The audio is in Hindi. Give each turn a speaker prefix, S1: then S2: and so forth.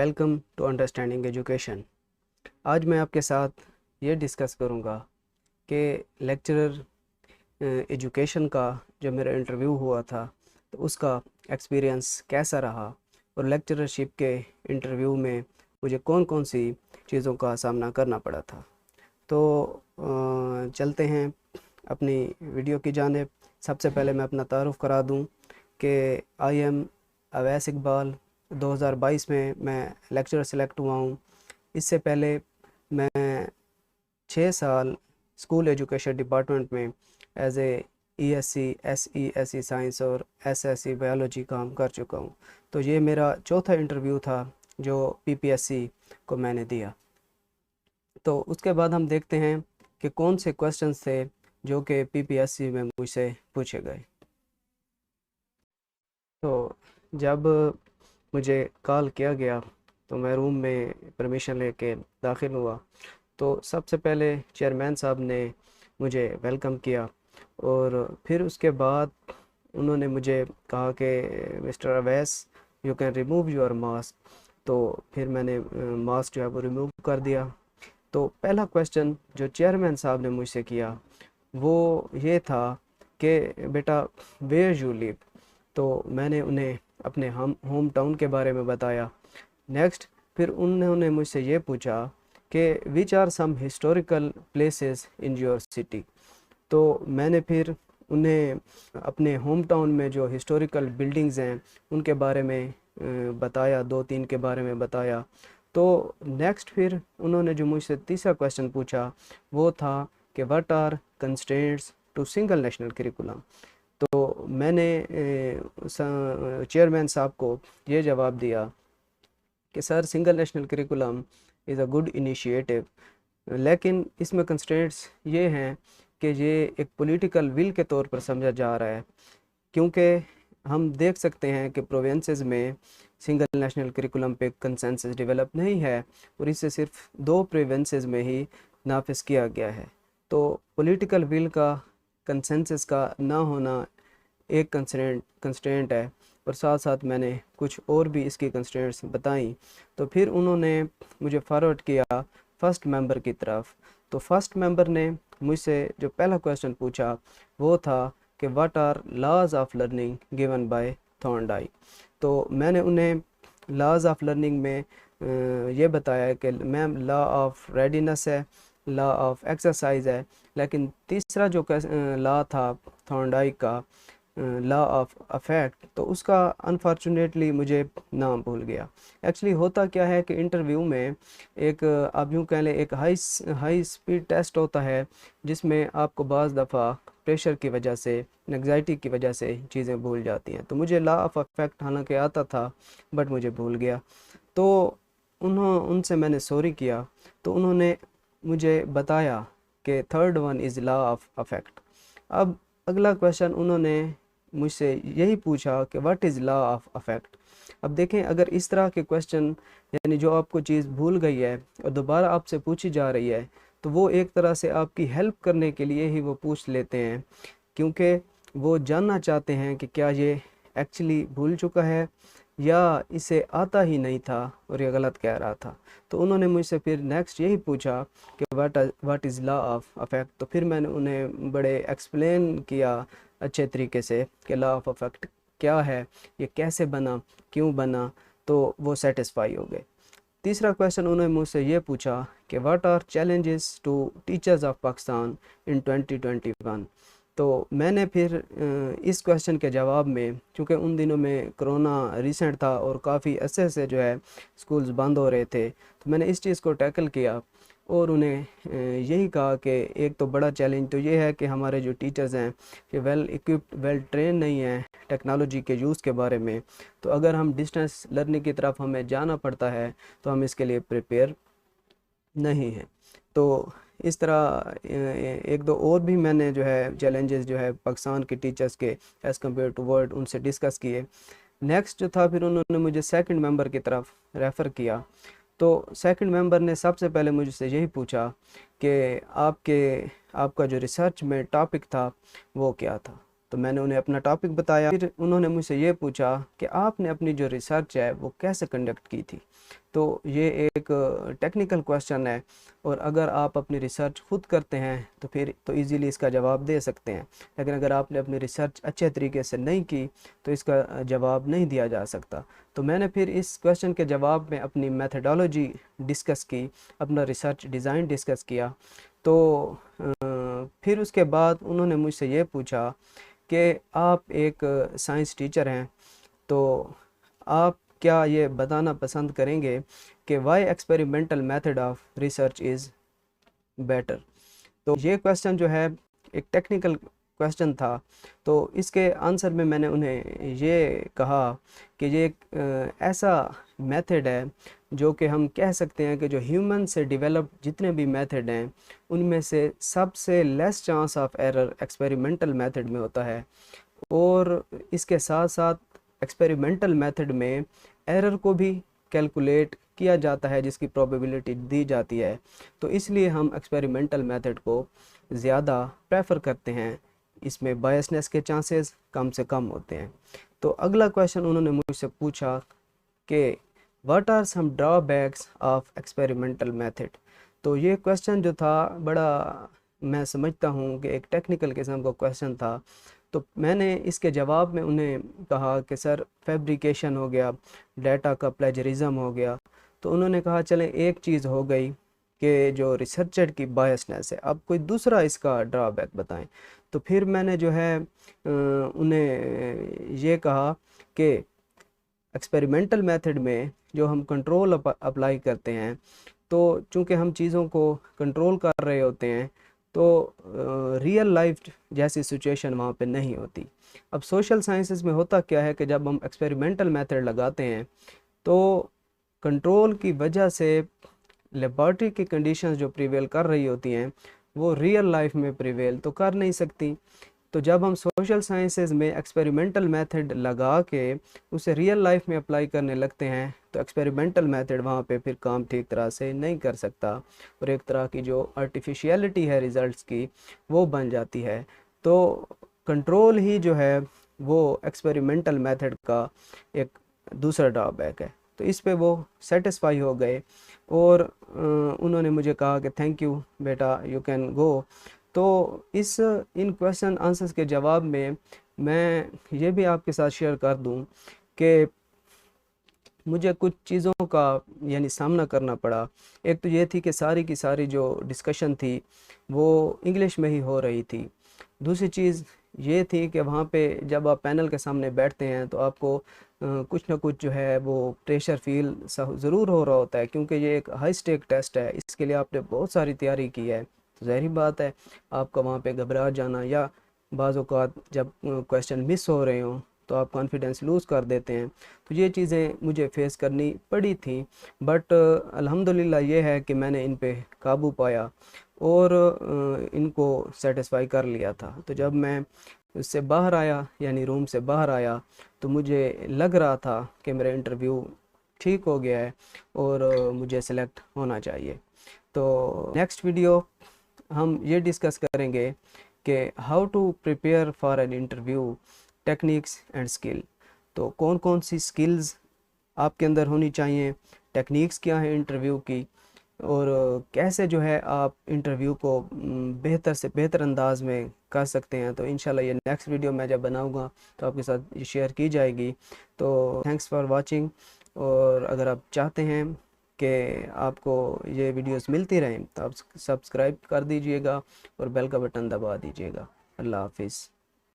S1: Welcome to understanding education. आज मैं आपके साथ ये डिस्कस करूँगा कि लेक्चरर एजुकेशन का जो मेरा इंटरव्यू हुआ था तो उसका एक्सपीरियंस कैसा रहा और लेक्चरशिप के इंटरव्यू में मुझे कौन कौन सी चीज़ों का सामना करना पड़ा था। तो चलते हैं अपनी वीडियो की जानिब। सबसे पहले मैं अपना तारुफ़ करा दूं कि आई एम अवैस इकबाल। 2022 में मैं लेक्चरर सेलेक्ट हुआ हूँ। इससे पहले मैं 6 साल स्कूल एजुकेशन डिपार्टमेंट में as a ESC, SESE science और SSE बायोलॉजी काम कर चुका हूँ। तो ये मेरा चौथा इंटरव्यू था जो PPSC को मैंने दिया। तो उसके बाद हम देखते हैं कि कौन से क्वेश्चंस थे जो कि PPSC में मुझसे पूछे गए। तो जब मुझे कॉल किया गया तो मैं रूम में परमिशन लेके दाखिल हुआ। तो सबसे पहले चेयरमैन साहब ने मुझे वेलकम किया और फिर उसके बाद उन्होंने मुझे कहा कि mister Awais, you can remove your mask. तो फिर मैंने मास्क जो है वो रिमूव कर दिया। तो पहला क्वेश्चन जो चेयरमैन साहब ने मुझसे किया वो ये था कि बेटा वेयर यू लिव। तो मैंने उन्हें अपने होम टाउन के बारे में बताया। नेक्स्ट फिर उन्होंने मुझसे ये पूछा कि which are some historical places in your city. तो मैंने फिर उन्हें अपने होम टाउन में जो हिस्टोरिकल बिल्डिंग्स हैं उनके बारे में बताया, 2-3 के बारे में बताया। तो नेक्स्ट फिर उन्होंने जो मुझसे तीसरा क्वेश्चन पूछा वो था कि what are constraints to single national curriculum. तो मैंने चेयरमैन साहब को ये जवाब दिया कि sir, single national curriculum is a good initiative, लेकिन इसमें कंस्ट्रेंट्स ये हैं कि ये एक पॉलिटिकल विल के तौर पर समझा जा रहा है, क्योंकि हम देख सकते हैं कि प्रोविंसेस में सिंगल नेशनल करिकुलम पे कंसेंसस डेवलप नहीं है और इसे सिर्फ 2 प्रोविंसेस में ही नाफिज किया गया है। तो पॉलिटिकल विल का, कंसेंसस का ना होना एक कंस्ट्रेंट है और साथ साथ मैंने कुछ और भी इसकी कंस्ट्रेंट्स बताई। तो फिर उन्होंने मुझे फॉरवर्ड किया फर्स्ट मेंबर की तरफ। तो फर्स्ट मेंबर ने मुझसे जो पहला क्वेश्चन पूछा वो था कि what are laws of learning given by Thorndike. तो मैंने उन्हें लॉज ऑफ लर्निंग में ये बताया कि मैम लॉ ऑफ रेडीनेस है, लॉ ऑफ एक्सरसाइज है, लेकिन तीसरा जो लॉ था थॉर्नडाइक का, लॉ ऑफ अफेक्ट, तो उसका अनफॉर्चुनेटली मुझे नाम भूल गया। एक्चुअली होता क्या है कि इंटरव्यू में एक, आप यूँ कह लें, एक हाई स्पीड टेस्ट होता है जिसमें आपको बाज़ दफ़ा प्रेशर की वजह से, एंग्जाइटी की वजह से चीज़ें भूल जाती हैं। तो मुझे लॉ ऑफ अफेक्ट हालांकि आता था बट मुझे भूल गया। तो उनसे मैंने सॉरी किया। तो उन्होंने मुझे बताया कि third one is law of affect. अब अगला क्वेश्चन उन्होंने मुझसे यही पूछा कि what is law of affect. अब देखें, अगर इस तरह के क्वेश्चन, यानी जो आपको चीज़ भूल गई है और दोबारा आपसे पूछी जा रही है, तो वो एक तरह से आपकी हेल्प करने के लिए ही वो पूछ लेते हैं, क्योंकि वो जानना चाहते हैं कि क्या ये एक्चुअली भूल चुका है या इसे आता ही नहीं था और ये गलत कह रहा था। तो उन्होंने मुझसे फिर नेक्स्ट यही पूछा कि what is law of affect. तो फिर मैंने उन्हें बड़े एक्सप्लेन किया अच्छे तरीके से कि लॉ ऑफ अफेक्ट क्या है, ये कैसे बना, क्यों बना। तो वो सेटिस्फाई हो गए। तीसरा क्वेश्चन उन्होंने मुझसे ये पूछा कि what are challenges to teachers of Pakistan in 2021। तो मैंने फिर इस क्वेश्चन के जवाब में, चूँकि उन दिनों में कोरोना रिसेंट था और काफ़ी अरसे से जो है स्कूल्स बंद हो रहे थे, तो मैंने इस चीज़ को टैकल किया और उन्हें यही कहा कि एक तो बड़ा चैलेंज तो ये है कि हमारे जो टीचर्स हैं कि वेल इक्विप्ड, वेल ट्रेन नहीं हैं टेक्नोलॉजी के यूज़ के बारे में। तो अगर हम डिस्टेंस लर्निंग की तरफ हमें जाना पड़ता है तो हम इसके लिए प्रिपेयर नहीं हैं। तो इस तरह एक दो और भी मैंने जो है चैलेंजेस जो है पाकिस्तान के टीचर्स के एज़ कम्पेयर टू वर्ल्ड उनसे डिस्कस किए। नेक्स्ट जो था, फिर उन्होंने मुझे सेकंड मेंबर की तरफ रेफ़र किया। तो सेकंड मेंबर ने सबसे पहले मुझसे यही पूछा कि आपका जो रिसर्च में टॉपिक था वो क्या था। तो मैंने उन्हें अपना टॉपिक बताया। फिर उन्होंने मुझसे ये पूछा कि आपने अपनी जो रिसर्च है वो कैसे कंडक्ट की थी। तो ये एक टेक्निकल क्वेश्चन है, और अगर आप अपनी रिसर्च खुद करते हैं तो फिर तो इजीली इसका जवाब दे सकते हैं, लेकिन अगर आपने अपनी रिसर्च अच्छे तरीके से नहीं की तो इसका जवाब नहीं दिया जा सकता। तो मैंने फिर इस क्वेश्चन के जवाब में अपनी मेथडोलॉजी डिस्कस की, अपना रिसर्च डिज़ाइन डिस्कस किया। तो फिर उसके बाद उन्होंने मुझसे ये पूछा कि आप एक साइंस टीचर हैं, तो आप क्या ये बताना पसंद करेंगे कि why experimental method of research is better. तो ये क्वेश्चन जो है एक टेक्निकल क्वेश्चन था। तो इसके आंसर में मैंने उन्हें ये कहा कि ये एक ऐसा मेथड है जो कि हम कह सकते हैं कि जो ह्यूमन से डेवलप जितने भी मेथड हैं उनमें से सबसे less chance of error experimental method में होता है। और इसके साथ साथ एक्सपेरिमेंटल मेथड में एरर को भी कैलकुलेट किया जाता है, जिसकी प्रोबेबिलिटी दी जाती है। तो इसलिए हम एक्सपेरिमेंटल मेथड को ज़्यादा प्रेफर करते हैं, इसमें बायसनेस के चांसेस कम से कम होते हैं। तो अगला क्वेश्चन उन्होंने मुझसे पूछा कि what are some drawbacks of experimental method. तो ये क्वेश्चन जो था बड़ा, मैं समझता हूँ कि एक टेक्निकल किस्म का क्वेश्चन था। तो मैंने इसके जवाब में उन्हें कहा कि सर फैब्रिकेशन हो गया, डाटा का प्लेजरिज्म हो गया। तो उन्होंने कहा चलें एक चीज़ हो गई कि जो रिसर्चर की बायसनेस है, अब कोई दूसरा इसका ड्रॉबैक बताएं। तो फिर मैंने जो है उन्हें ये कहा कि एक्सपेरिमेंटल मेथड में जो हम कंट्रोल अप्लाई करते हैं, तो चूंकि हम चीज़ों को कंट्रोल कर रहे होते हैं तो रियल लाइफ जैसी सिचुएशन वहाँ पे नहीं होती। अब सोशल साइंसेस में होता क्या है कि जब हम एक्सपेरिमेंटल मेथड लगाते हैं तो कंट्रोल की वजह से लेबॉर्ट्री की कंडीशंस जो प्रिवेल कर रही होती हैं वो रियल लाइफ में प्रिवेल तो कर नहीं सकती। तो जब हम सोशल साइंसेज में एक्सपेरिमेंटल मेथड लगा के उसे रियल लाइफ में अप्लाई करने लगते हैं तो एक्सपेरिमेंटल मेथड वहाँ पे फिर काम ठीक तरह से नहीं कर सकता, और एक तरह की जो आर्टिफिशियलिटी है रिज़ल्ट्स की वो बन जाती है। तो कंट्रोल ही जो है वो एक्सपेरिमेंटल मेथड का एक दूसरा ड्रॉबैक है। तो इस पे वो सेटिस्फाई हो गए और उन्होंने मुझे कहा कि थैंक यू बेटा, यू कैन गो। तो इन क्वेश्चन आंसर्स के जवाब में मैं ये भी आपके साथ शेयर कर दूं कि मुझे कुछ चीज़ों का यानी सामना करना पड़ा। एक तो ये थी कि सारी की सारी जो डिस्कशन थी वो इंग्लिश में ही हो रही थी। दूसरी चीज़ ये थी कि वहाँ पे जब आप पैनल के सामने बैठते हैं तो आपको कुछ ना कुछ जो है वो प्रेशर फील ज़रूर हो रहा होता है, क्योंकि ये एक हाई स्टेक टेस्ट है, इसके लिए आपने बहुत सारी तैयारी की है। तो ज़ाहिर बात है आपका वहाँ पे घबरा जाना या बाज़ औक़ात जब क्वेश्चन मिस हो रहे हों तो आप कॉन्फिडेंस लूज़ कर देते हैं। तो ये चीज़ें मुझे फेस करनी पड़ी थी, बट अल्हम्दुलिल्लाह ये है कि मैंने इन पे काबू पाया और इनको सेटिस्फाई कर लिया था। तो जब मैं उससे बाहर आया यानी रूम से बाहर आया तो मुझे लग रहा था कि मेरा इंटरव्यू ठीक हो गया है और मुझे सेलेक्ट होना चाहिए। तो नेक्स्ट वीडियो हम ये डिस्कस करेंगे कि how to prepare for an interview, techniques and skill. तो कौन कौन सी स्किल्स आपके अंदर होनी चाहिए, टेक्निक्स क्या है इंटरव्यू की, और कैसे जो है आप इंटरव्यू को बेहतर से बेहतर अंदाज में कर सकते हैं। तो इंशाल्लाह ये नेक्स्ट वीडियो मैं जब बनाऊंगा तो आपके साथ ये शेयर की जाएगी। तो थैंक्स फॉर वाचिंग, और अगर आप चाहते हैं कि आपको ये वीडियोस मिलती रहें तो आप सब्सक्राइब कर दीजिएगा और बेल का बटन दबा दीजिएगा। अल्लाह हाफिज़।